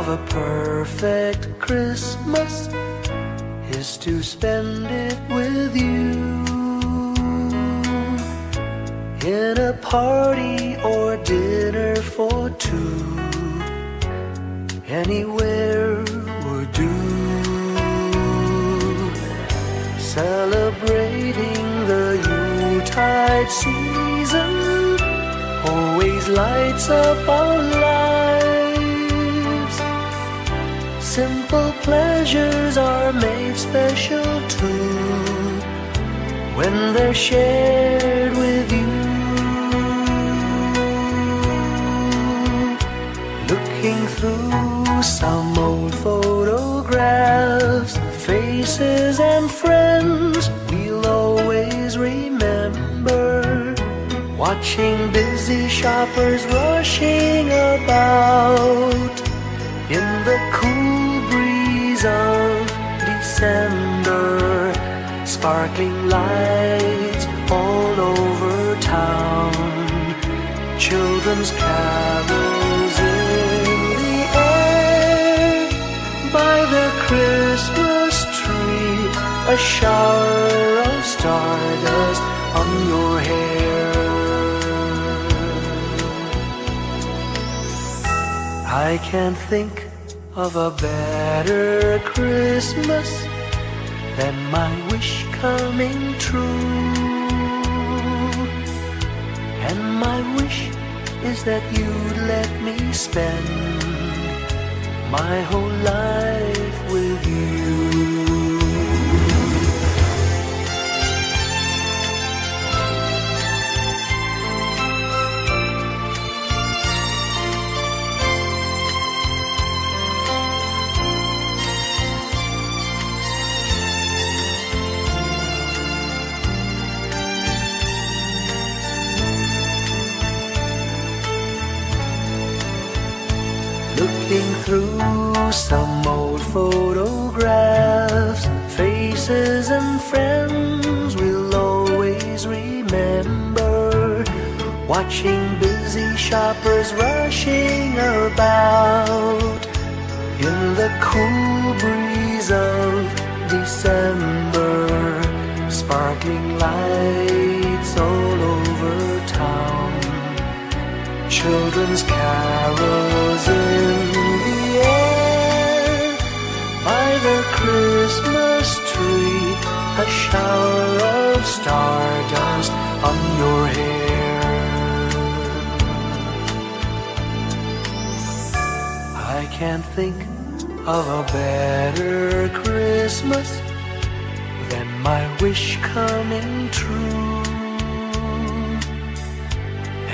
of a perfect Christmas is to spend it with you, in a party or dinner for two. Anywhere would do. Celebrating the Yuletide season always lights up our lives. Simple pleasures are made special too when they're shared with you. Looking through some old photographs, faces and friends we'll always remember. Watching busy shoppers rushing about in the cool breeze of December. Sparkling lights all over town, children's carols in the air. By the Christmas tree, a shower of stardust on your hair. I can't think of a better Christmas than my wish coming true. And my wish is that you'd let me spend my whole life with you. Looking through some old photographs, faces and friends we'll always remember. Watching busy shoppers rushing about in the cool breeze of December. Sparkling lights all over town, children's carols in the air. By the Christmas tree, a shower of stardust on your hair. I can't think of a better Christmas than my wish coming true.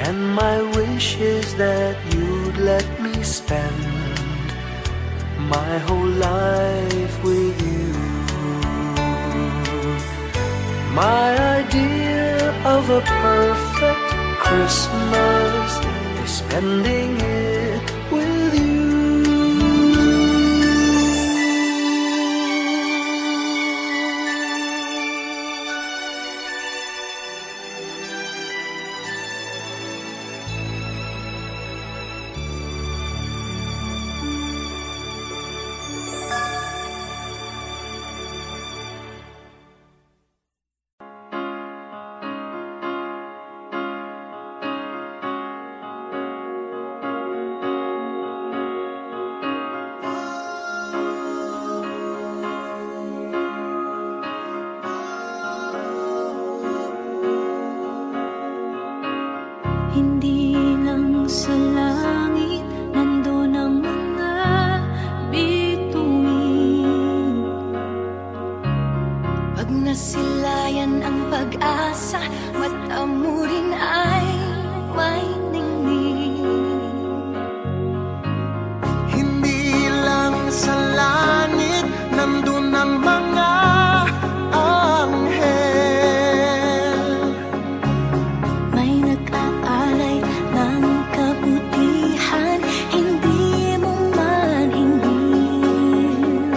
And my wish is that you'd let me spend my whole life with you. My idea of a perfect Christmas is spending it with you. Hindi lang sa langit nandun ang mga bituin. Pag nasilayan ang pag-asa, mata mo rin ay may ningning. Hindi lang sa langit nandun ang mga anghel. May nag-aalay ng kabutihan, hindi mo man hingin.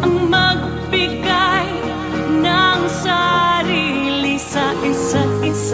Ang magbigay ng sarili sa isa't isa.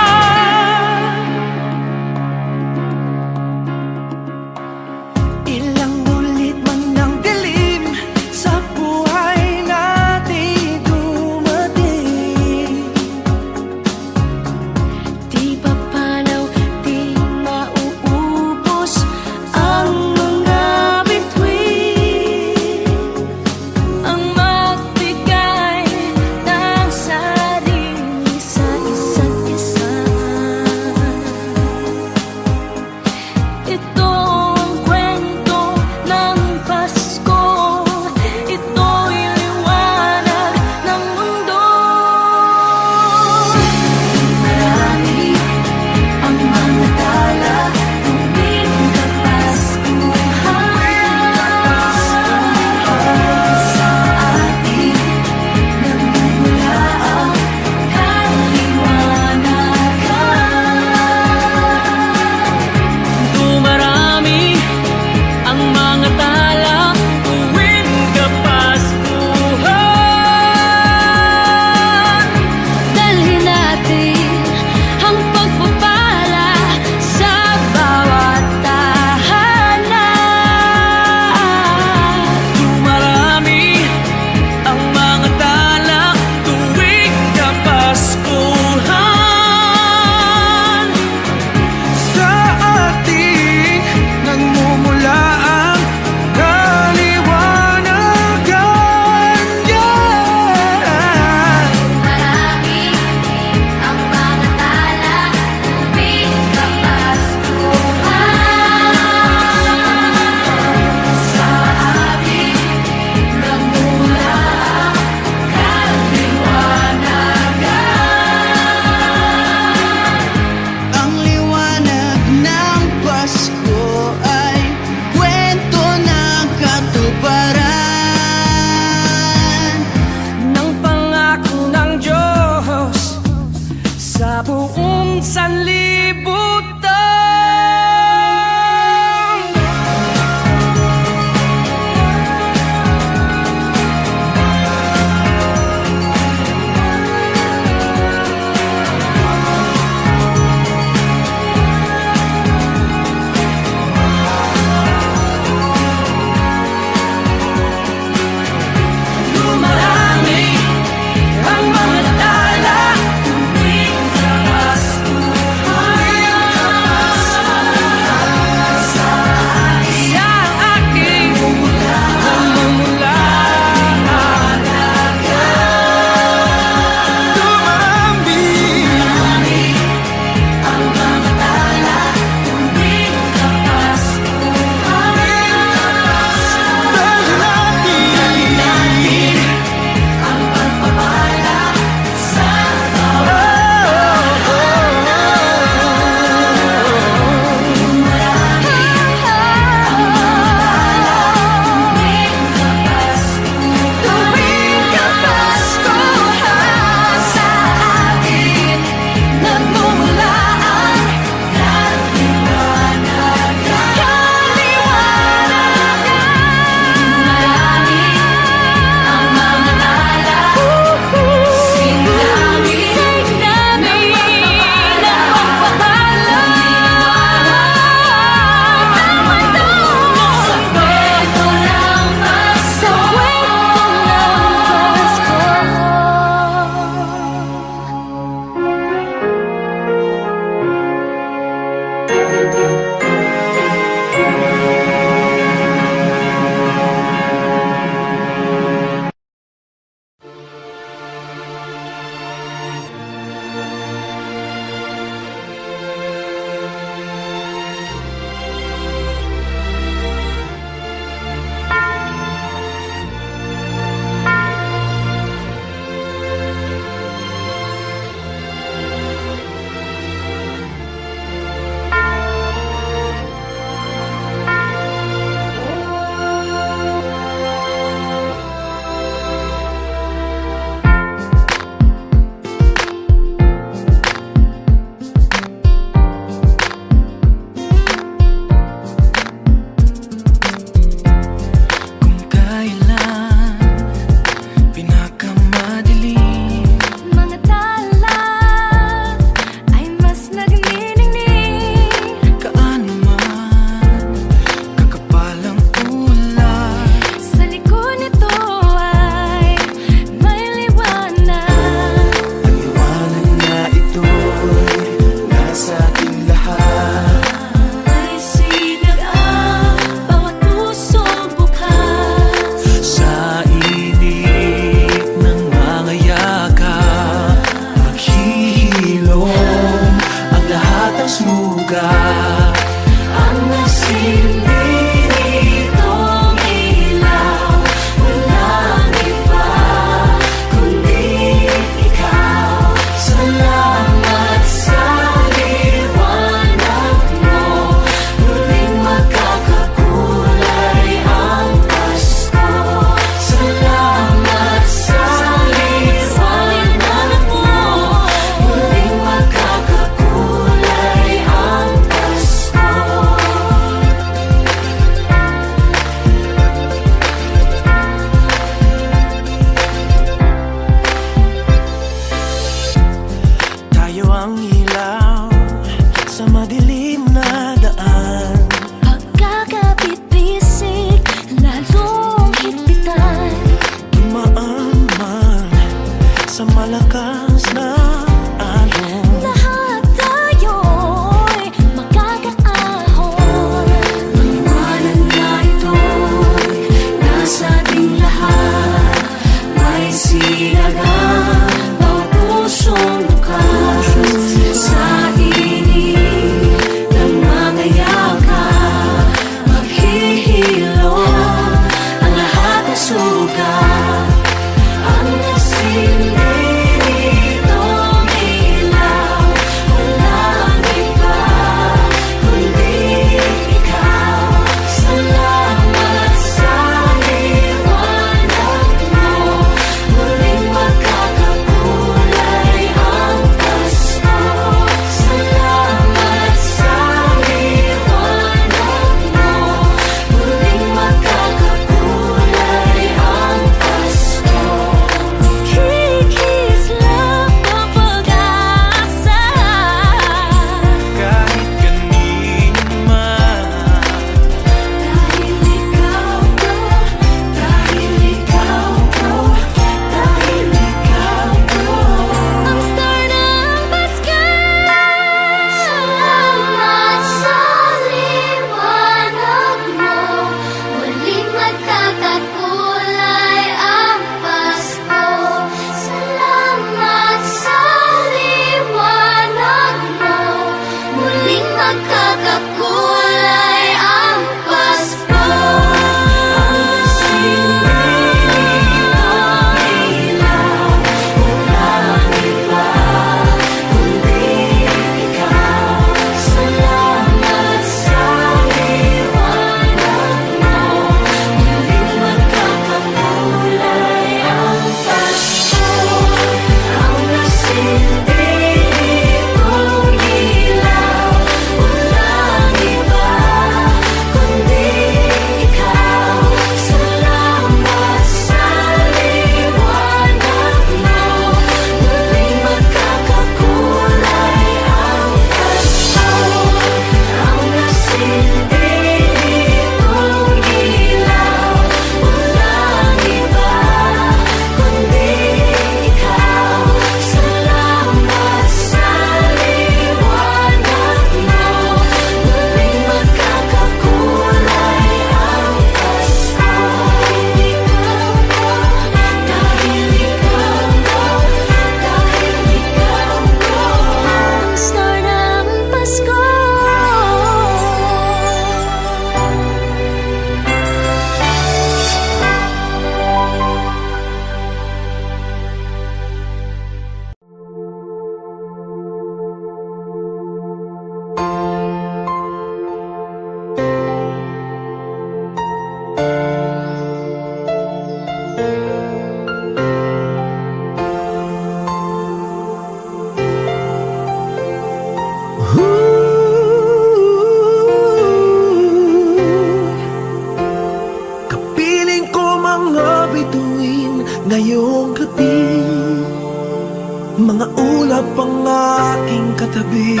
pang aking katabi,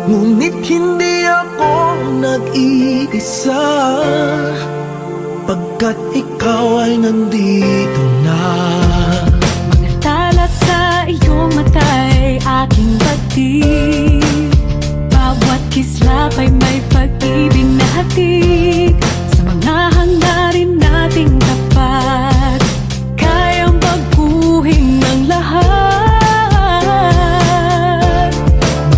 ngunit hindi ako nag-iisa, pagkat ikaw ay nandito na. Mga tala sa iyong mata'y aking batid, bawat kislap ay may pag-ibig na hatid. Sa mga hangarin nating tapat, kayang baguhin ng lahat.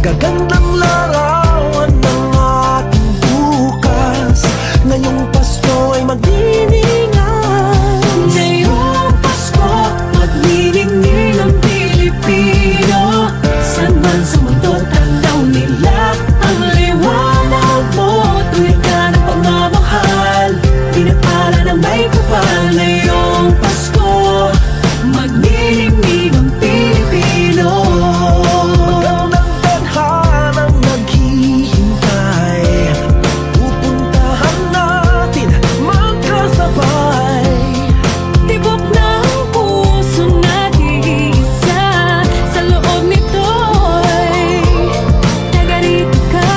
Magagandang larawan ng ating bukas, ngayong Pasko ay magdiningan. Ngayong Pasko, magniningning ang Pilipino. Saan man sa mundo, tanaw nila ang liwanag mo. Tuwid ka ng pagmamahal, pinapala ng may kapal. Ngayong Pasko, magniningning ang Pilipino. Magandang tadhanang naghihintay, pupuntahan natin magkasabay. Tibok ng puso natin isa, sa loob nito'y nagarito ka.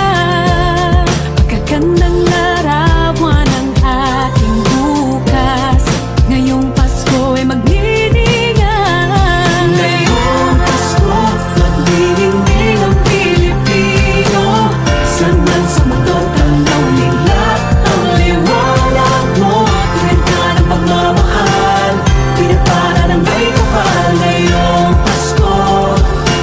Magagandang larawan ang ating bukas, ngayong Pasko ay magniningan. Ngayong Pasko, magniningning ang Pilipino. Saan man sa mundo, tanaw nila ang liwanag mo. Tuwid ka ng pagmamahal, pinapala ng may kapal. Ngayong Pasko,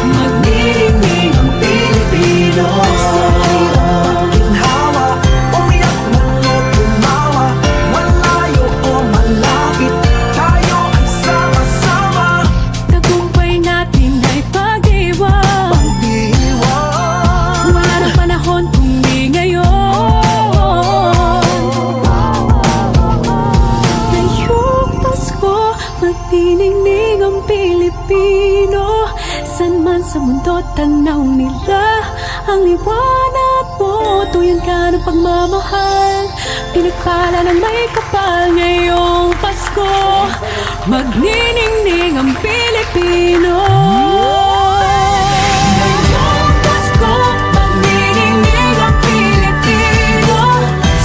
magniningning ang Pilipino. Sa hirap ginhawa, umiyak man o tumawa, malayo o malapit, tayo ay sama-sama. Tagumpay natin ay pag-iwan, Pag-iwan, wala ng panahon kung di ngayon. Ngayong Pasko, magniningning ang Pilipino. Saan man sa mundo, tanaw nila ang liwanag mo. Tuyan ka ng pagmamahal, pinagpala ng may kapal. Ngayong Pasko, magniningning ang Pilipino. Ngayong Pasko, magniningning ang Pilipino.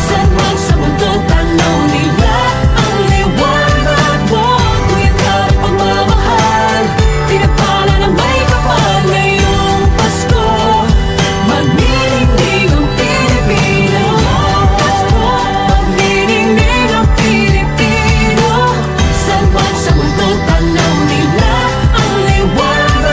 Saan man sa mundo, tanaw nila ang liwanag mo. Tuyan ka ng pagmamahal, pinagpala ng may kapal. Ngayong Pasko, magniningning ang Pilipino. Pasko, magniningning ang Pilipino. Saan man sa mundo, tanaw nila ang liwanag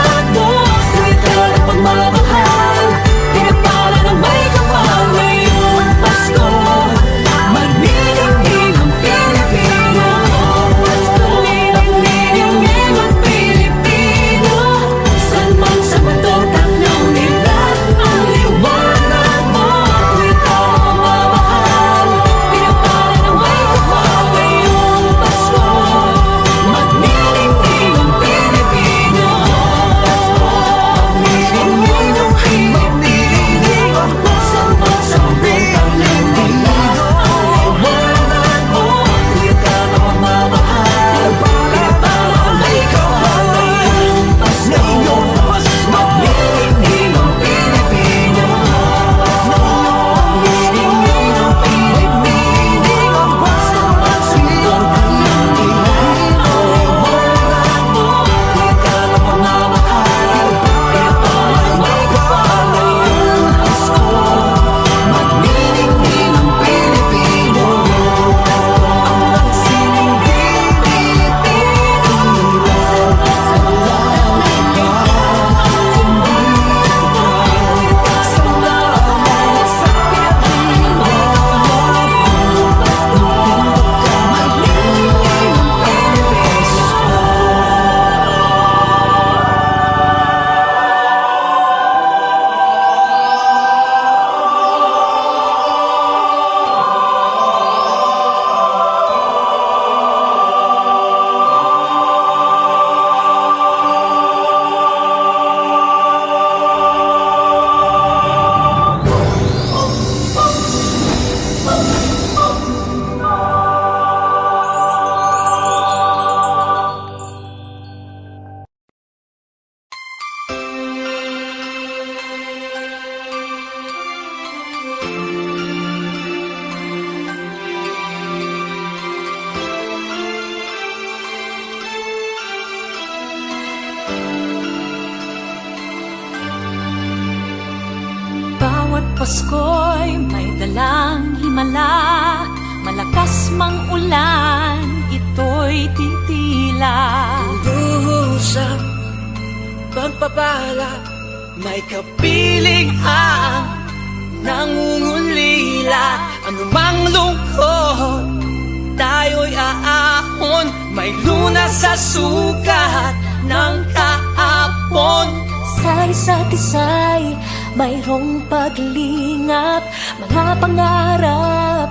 Pasko'y may dalang himala, malakas mang ulan, ito'y titila. Usap, pagpapala, may kapiling ang nangungulila. Anumang lungkot, tayo'y aahon, may lunas sa sukat ng kahapon. Sa isa't isa'y mayroong paglingap, mga pangarap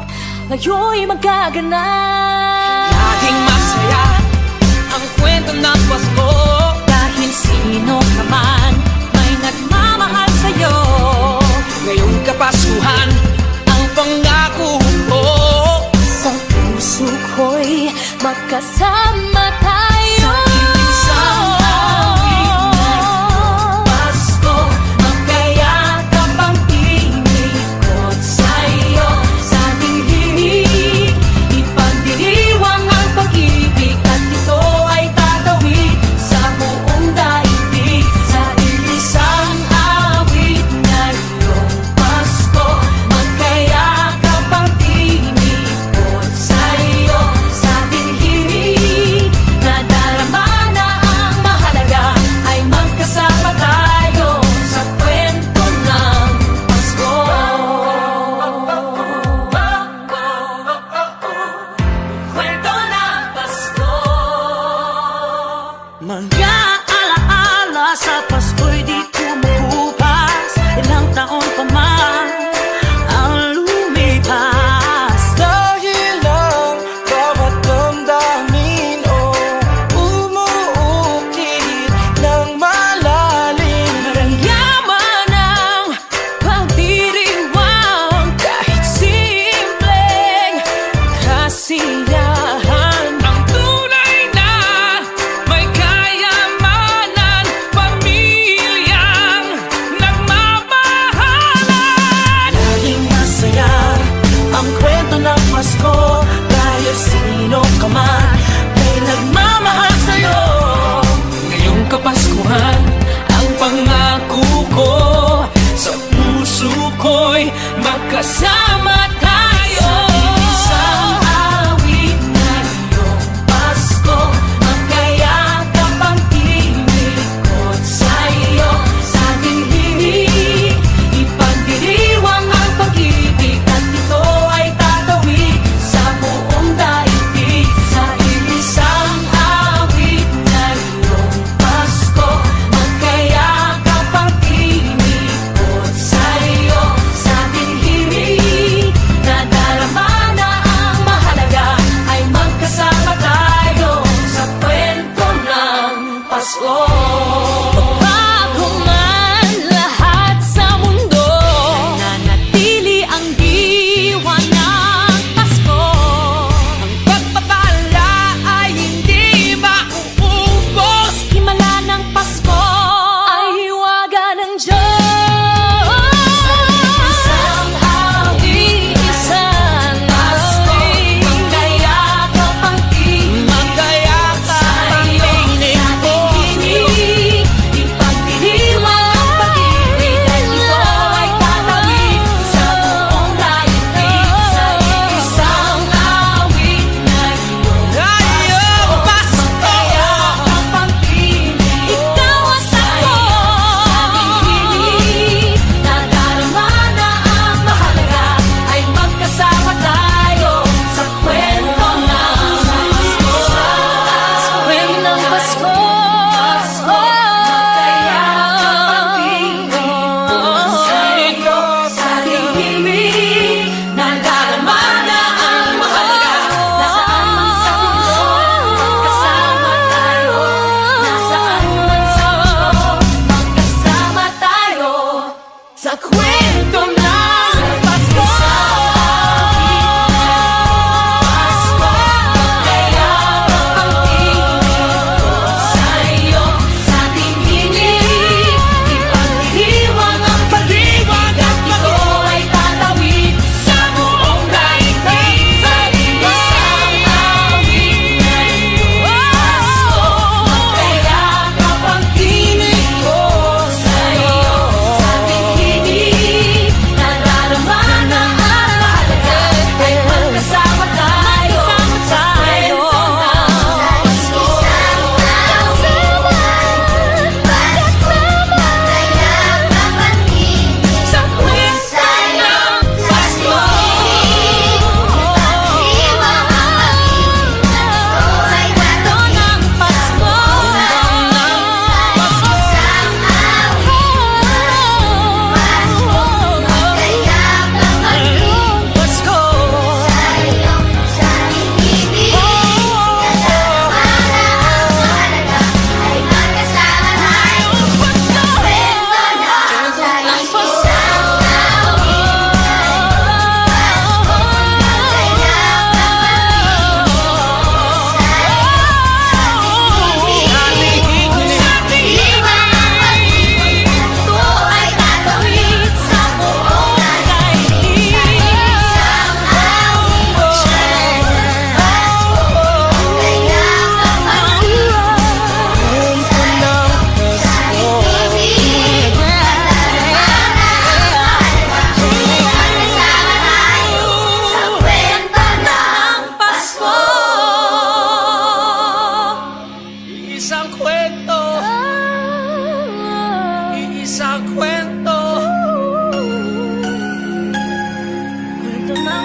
ngayon'y magaganap. Laging masaya ang kwento ng Pasko, Dahil sino ka man may nagmamahal sa'yo. ngayong Kapaskuhan ang pangako ko. Sa puso ko'y magkasama tayo. Sa isang awit na Pasko, magkayakap ang tinikot sa'yo. Sa ating himig, ipagdiriwang ang pag-ibig, at ito ay tatawid sa buong daigdig. Sa isang awit ngayong Pasko, magkayakap ang tinikot sa'yo. Sa ating himig, nadarama na ang mahalaga, ay magkasama tayo sa kwento ng Pasko. Kwento ng Pasko. Mga alaala sa Pasko'y di kumukupas, ilang taon pa man ang lumipas. Dahil ang bawat damdamin umuukit ng malalim. Yaman ang pagdiriwang, kahit simpleng kasiyahan. Ang tunay na may kayamanan, pamilyang nagmamahalan. Laging masaya ang kwento ng Pasko, dahil sino ka man may nagmamahal sa'yo. Ngayong Kapaskuhan ang pangako ko, sa puso ko'y magkasama tayo. Isang awit ngayong Pasko, magkayakap ang tinikot sa'yo. Sa ating himig, ipagdiriwang ang pag-ibig, at ito ay tatawid sa buong daigdig. Sa isang awit ngayong Pasko, magkayakap ang tinikot sa'yo. Sa ating himig,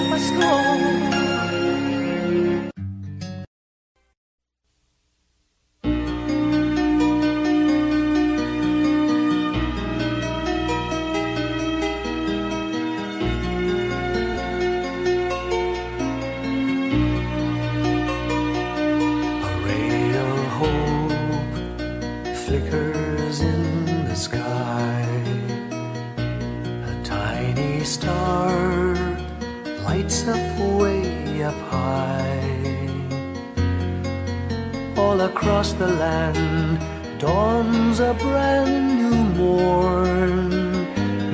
Pasko. Flickers in the sky. A tiny star lights up way up high. All across the land dawns a brand new morn.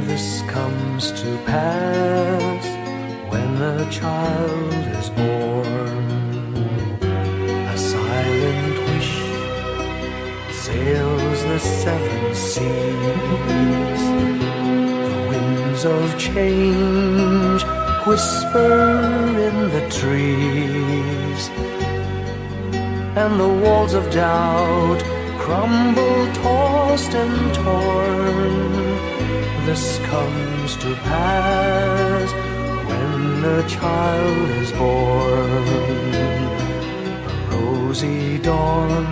This comes to pass when a child is born. A silent wish sails the seven seas. The winds of change whisper in the trees, and the walls of doubt crumble, tossed and torn. This comes to pass when a child is born. A rosy dawn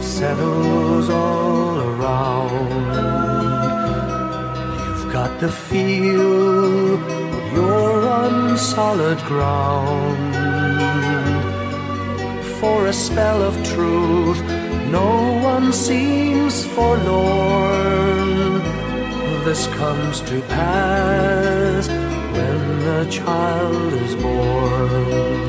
settles all around. You've got to feel you're on solid ground. For a spell of truth, no one seems forlorn. This comes to pass when a child is born.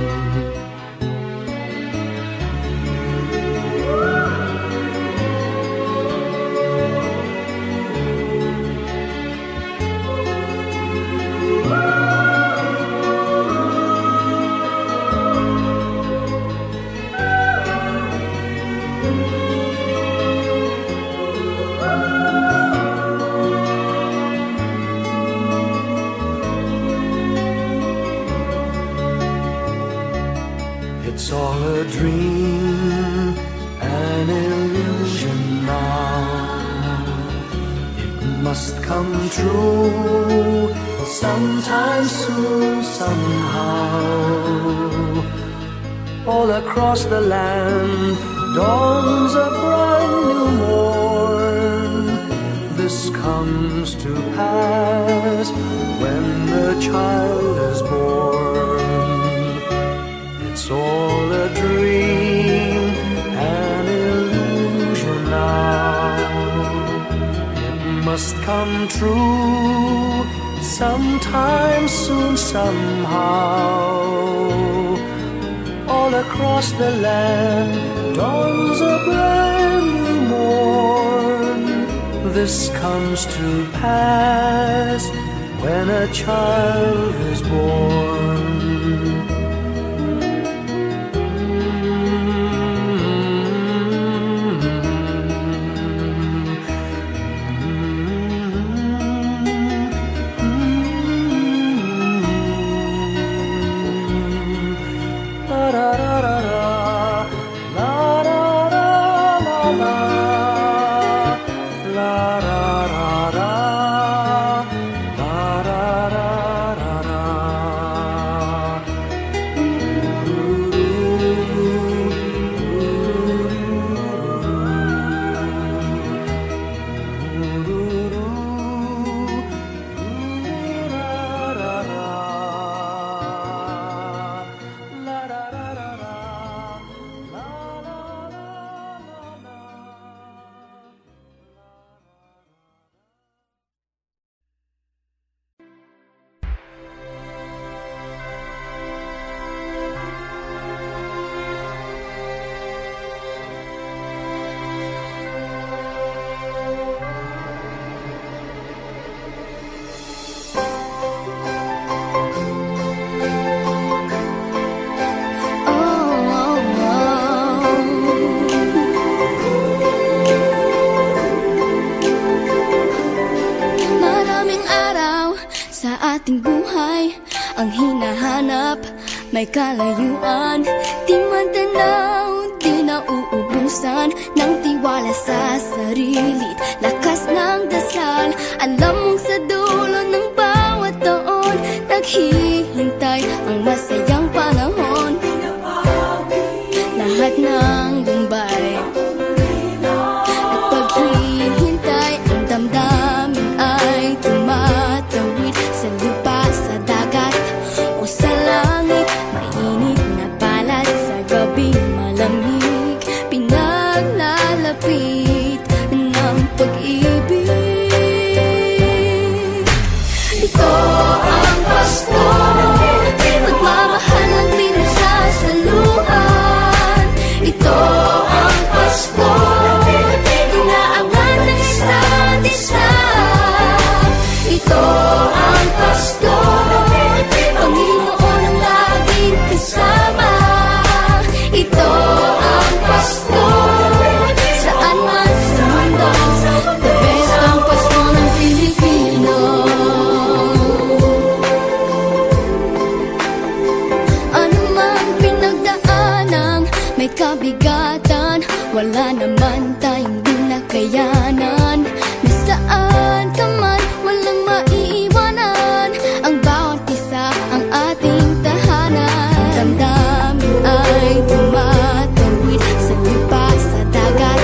It's all a dream, an illusion now. It must come true sometime soon, somehow. All across the land dawns a brand new morn. This comes to pass when the child is born. It's all a dream, an illusion now. It must come true sometime soon, somehow. All across the land dawns a brand new morn. This comes to pass when a child is born. ating buhay ang hinahanap, may kalayuan, di man tanaw, di nauubusan ng tiwala sa sarili't lakas ng dasal. Alam mong sa dulo ng bawat taon naghihintay bigatan, wala naman tayong di nakayanan. Nasaan ka man, walang maiiwanan, ang bawat isa ang ating tahanan. Damdamin ay tumatawid sa lupa, sa dagat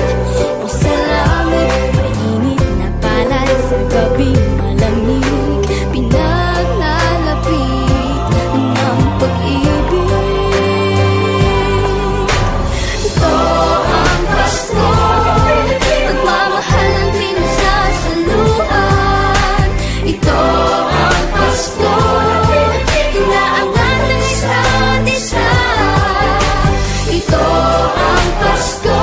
o sa langit. Mainit na palad sa gabing malamig, pinaglalapit ng pag-ibig. Ito ang Pasko, pagmamahal ang pinagsasaluhan. Ito ang Pasko, inaangat ng isa't isa. Ito ang Pasko,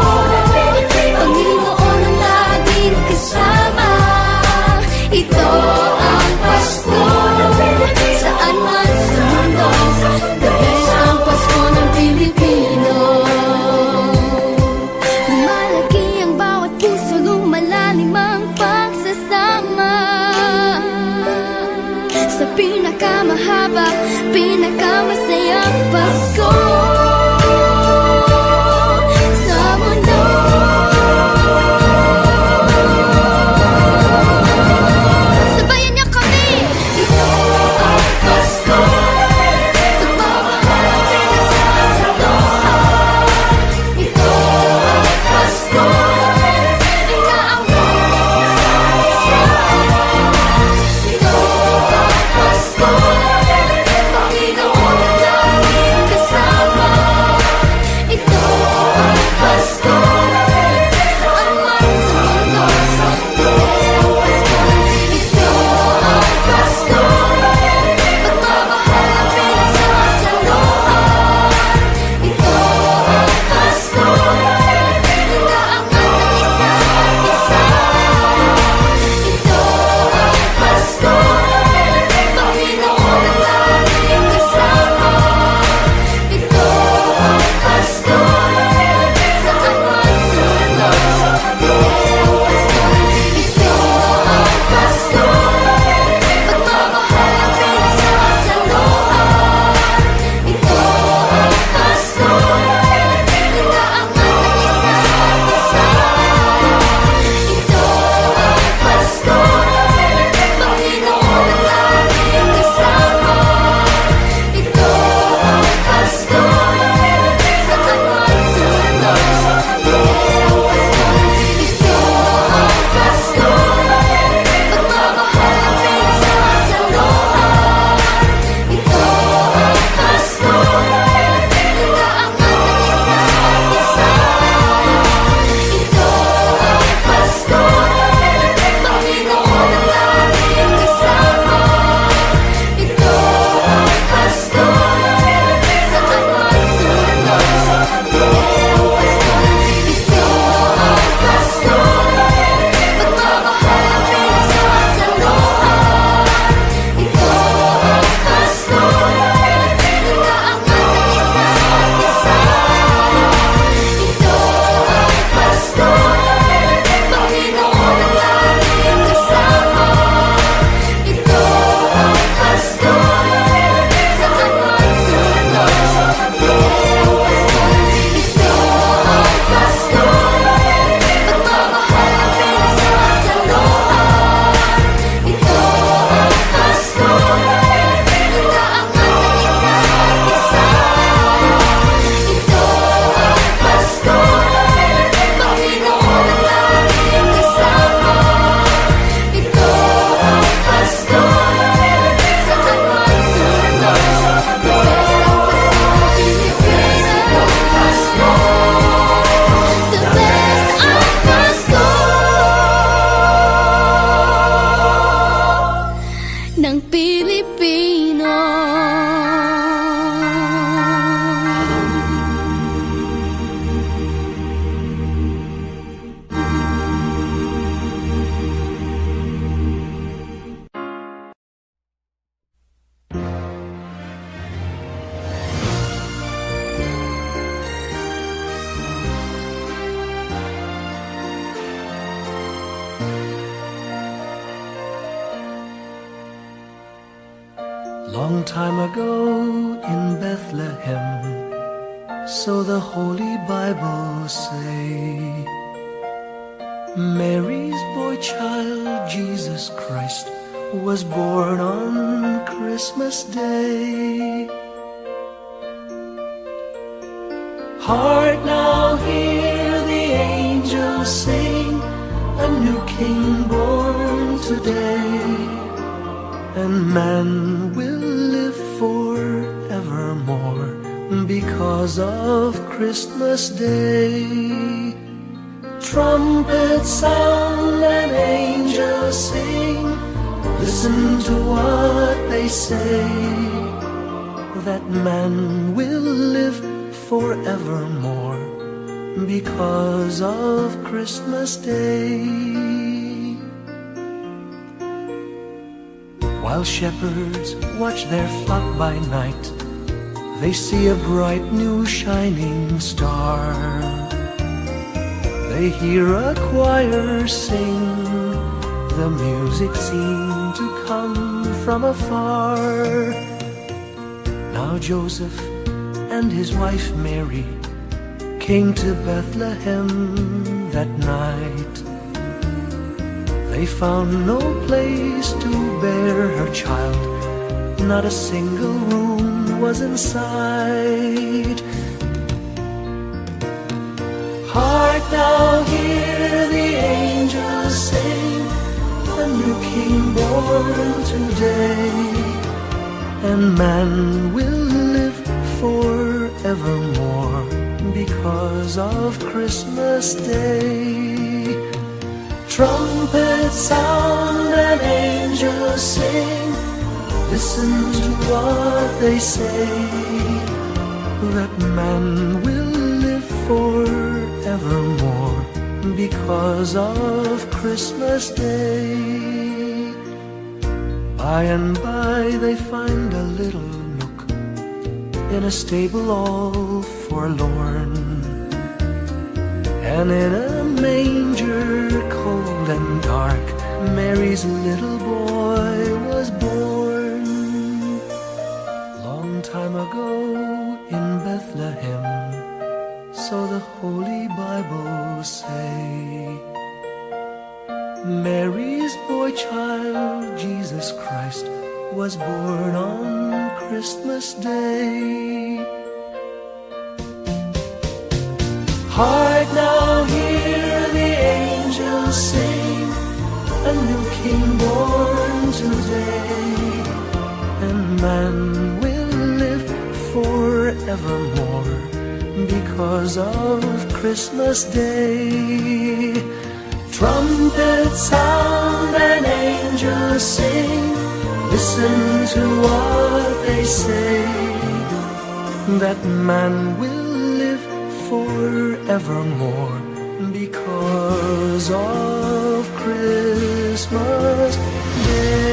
Panginoon ang laging kasama. Ito ang Pasko, saan man sa mundo, the best ang Pasko ng Pilipino. Lumalaki ang bawat puso, lumalalim ang pagsasama. Sa pinakamahaba, pinakamasayang Pasko sa mundo. Sabayan niyo kami! Ito ang Pasko, pagmamahal ang pinagsasaluhan. Ito ang Pasko, inaangat ng isa't isa. Ito ang Pasko, Panginoon ang laging kasama. Ito ang Pasko, saan man sa mundo, ito ang Pasko. Ito ang Pasko, pagmamahal ang pinagsasaluhan. Ito ang Pasko, inaangat ng isa't isa. Ito ang Pasko, Panginoon ang laging kasama. Ito ang Pasko, saan man sa mundo, ito ang Pasko. Ito ang Pasko, pagmamahal ang pinagsasaluhan. Ito ang Pasko, inaangat ng isa't isa. Ito ang Pasko, Panginoon ang laging kasama. Ito ang Pasko, saan man sa mundo, ito ang Pasko. Ito ang Pasko, pagmamahal ang pinagsasaluhan. Ito ang Pasko, inaangat ng isa't isa. Ito ang Pasko, Panginoon ang laging kasama. Ito ang Pasko, saan man sa mundo, ito ang Pasko. Ito ang Pasko, pagmamahal ang pinagsasaluhan. Ito ang Pasko, inaangat ng isa't isa. Ito ang Pasko, Panginoon ang laging kasama. Ito ang Pasko, saan man sa mundo, ito ang Pasko. Ito ang Pasko, pagmamahal ang pinagsasaluhan. Ito ang Pasko, inaangat ng isa't isa. Ito ang Pasko, Panginoon ang laging kasama. Ito ang Pasko, saan man sa mundo, the best ang Pasko ng Pilipino. Long time ago in Bethlehem, So the Holy Bible say. Mary's boy child, Jesus Christ, was born on Christmas Day. Hark now, hear the angels sing, a new King born today, and man will live forevermore because of Christmas Day. Trumpets sound and angels sing, listen to what they say, that man will live forevermore because of Christmas Day. While shepherds watch their flock by night, they see a bright new shining star. They hear a choir sing, the music seemed to come from afar. Now Joseph and his wife Mary came to Bethlehem that night. They found no place to bear her child, not a single room was in sight. Hark now, hear the angels sing, a new King born today, and man will live forevermore because of Christmas Day. Trumpets sound and angels sing, listen to what they say, that man will live forevermore because of Christmas Day. By and by they find a little nook in a stable all forlorn, and in a manger cold and dark Mary's little boy was born. Long time ago in Bethlehem, so the Holy Bible say. Mary's boy child, Jesus Christ, was born on Christmas Day. Hark now, hear the angels sing, a new King born today, and man will live forevermore because of Christmas Day. Trumpets sound and angels sing, listen to what they say, that man will live forevermore because of Christmas Day.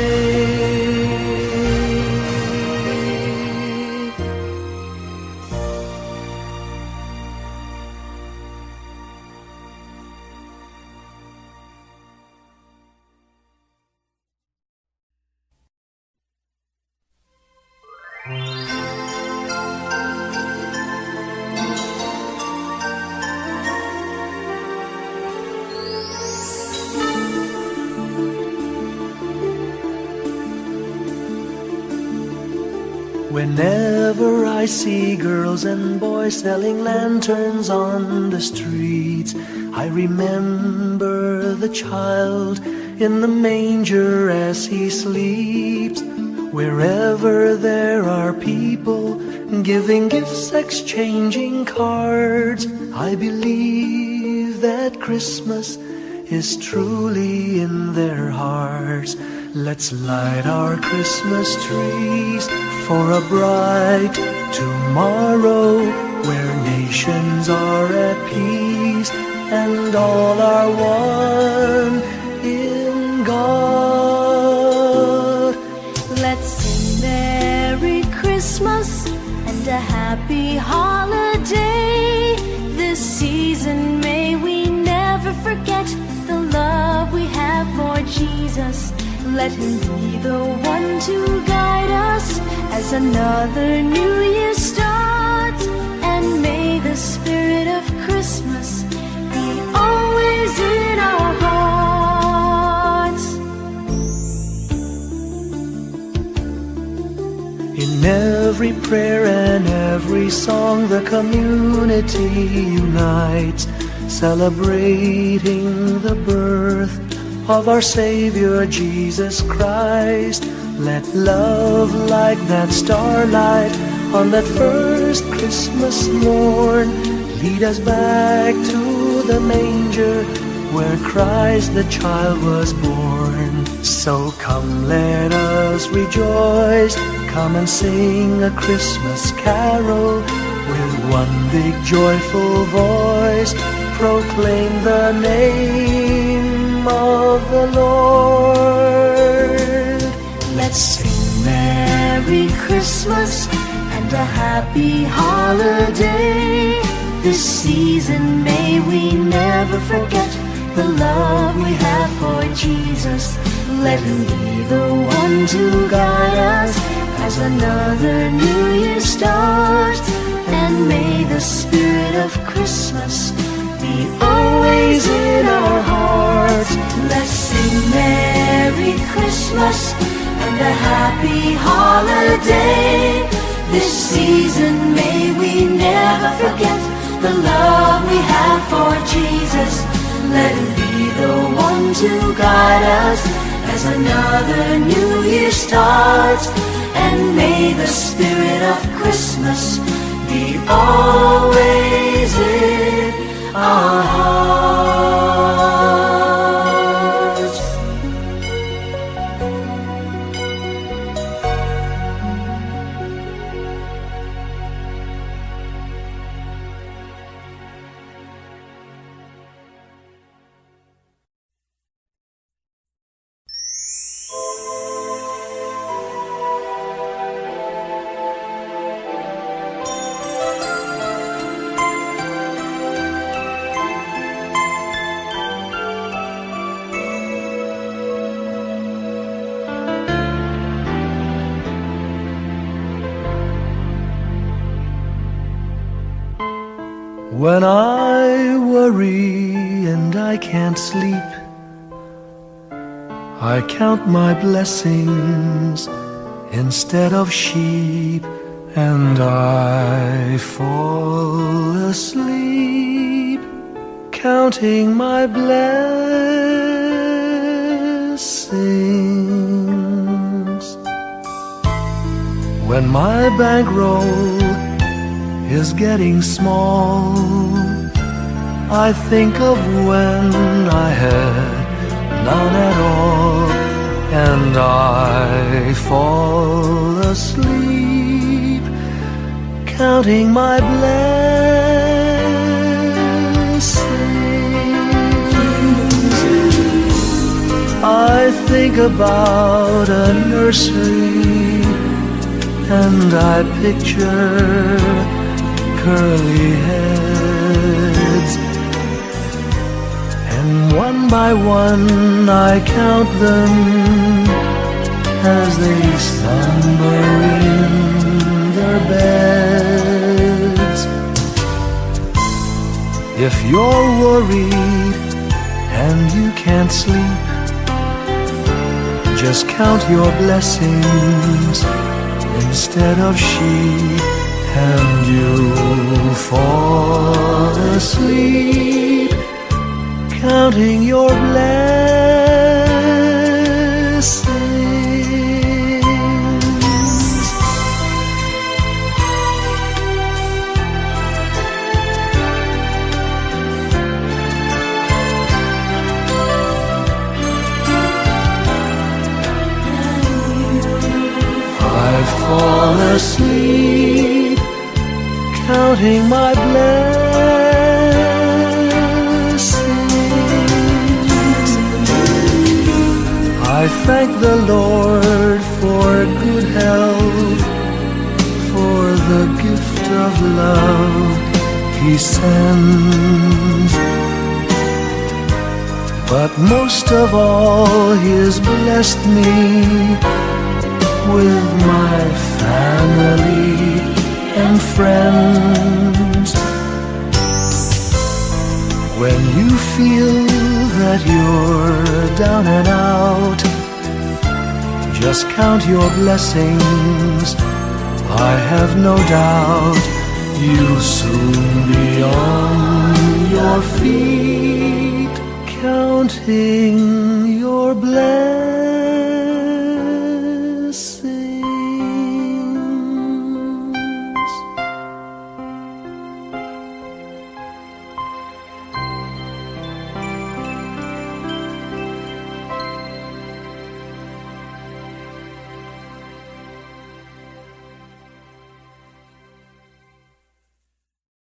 Whenever I see girls and boys selling lanterns on the streets, I remember the child in the manger as he sleeps. Wherever there are people giving gifts, exchanging cards, I believe that Christmas is truly in their hearts. Let's light our Christmas trees for a bright tomorrow, where nations are at peace and all are one in God. Let's sing Merry Christmas and a happy holiday. This season may we never forget the love we have for Jesus. Let him be the one to guide us as another new year starts, and may the spirit of Christmas be always in our hearts. In every prayer and every song, the community unites, celebrating the birth of our Savior Jesus Christ. Let love, like that starlight on that first Christmas morn, lead us back to the manger where Christ the child was born. So come, let us rejoice, come and sing a Christmas carol. With one big joyful voice, proclaim the name of the Lord. Let's sing Merry Christmas and a happy holiday. This season may we never forget the love we have for Jesus. Let him be the one to guide us as another new year starts. And may the spirit of Christmas be always in our hearts. Let's sing Merry Christmas and a happy holiday. This season may we never forget the love we have for Jesus. Let him be the one to guide us as another new year starts. And may the spirit of Christmas be always in our hearts. When I worry and I can't sleep, I count my blessings instead of sheep, and I fall asleep counting my blessings. When my bankroll is getting small, I think of when I had none at all, and I fall asleep counting my blessings. I think about a nursery, and I picture curly heads, and one by one I count them as they slumber in their beds. If you're worried and you can't sleep, just count your blessings instead of sheep, and you'll fall asleep counting your blessings. I fall asleep counting my blessings. I thank the Lord for good health, for the gift of love He sends. But most of all, He has blessed me with my family and friends. feel that you're down and out, just count your blessings. I have no doubt you'll soon be on your feet, counting your blessings.